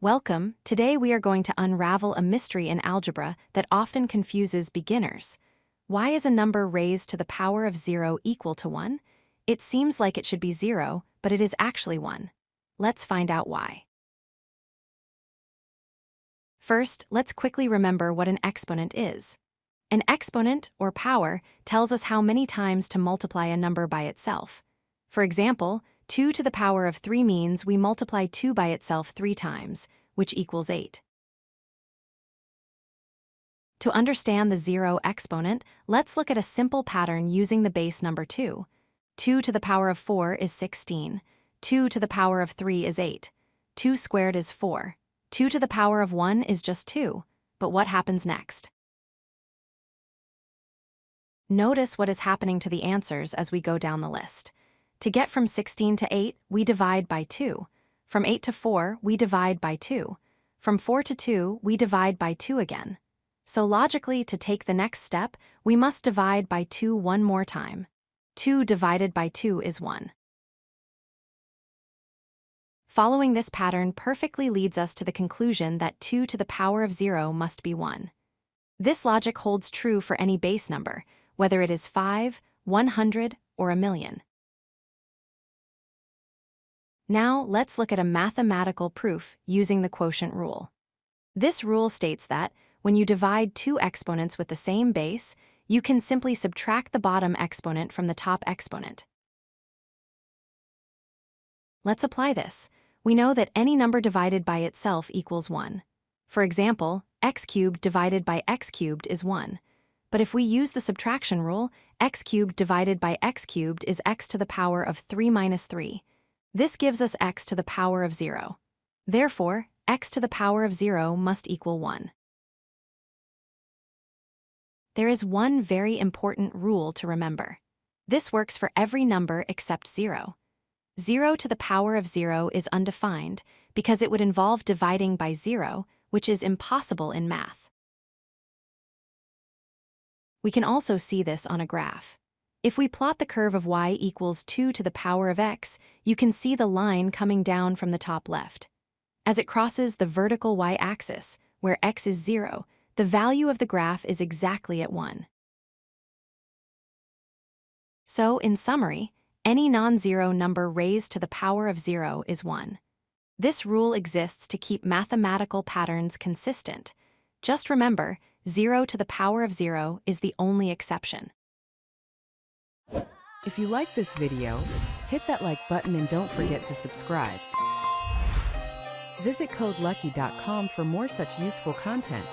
Welcome. Today we are going to unravel a mystery in algebra that often confuses beginners. Why is a number raised to the power of 0 equal to 1? It seems like it should be 0, but it is actually 1. Let's find out why. First, let's quickly remember what an exponent is. An exponent, or power, tells us how many times to multiply a number by itself. For example, 2 to the power of 3 means we multiply 2 by itself 3 times, which equals 8. To understand the zero exponent, let's look at a simple pattern using the base number 2. 2 to the power of 4 is 16. 2 to the power of 3 is 8. 2 squared is 4. 2 to the power of 1 is just 2. But what happens next? Notice what is happening to the answers as we go down the list. To get from 16 to 8, we divide by 2. From 8 to 4, we divide by 2. From 4 to 2, we divide by 2 again. So logically, to take the next step, we must divide by 2 one more time. 2 divided by 2 is 1. Following this pattern perfectly leads us to the conclusion that 2 to the power of 0 must be 1. This logic holds true for any base number, whether it is 5, 100, or 1,000,000. Now, let's look at a mathematical proof using the quotient rule. This rule states that, when you divide two exponents with the same base, you can simply subtract the bottom exponent from the top exponent. Let's apply this. We know that any number divided by itself equals 1. For example, x cubed divided by x cubed is 1. But if we use the subtraction rule, x cubed divided by x cubed is x to the power of 3 minus 3. This gives us x to the power of 0. Therefore, x to the power of 0 must equal 1. There is one very important rule to remember. This works for every number except 0. 0 to the power of 0 is undefined because it would involve dividing by 0, which is impossible in math. We can also see this on a graph. If we plot the curve of y equals 2 to the power of x, you can see the line coming down from the top left. As it crosses the vertical y-axis, where x is 0, the value of the graph is exactly at 1. So, in summary, any non-zero number raised to the power of 0 is 1. This rule exists to keep mathematical patterns consistent. Just remember, 0 to the power of 0 is the only exception. If you like this video, hit that like button and don't forget to subscribe. Visit codelucky.com for more such useful content.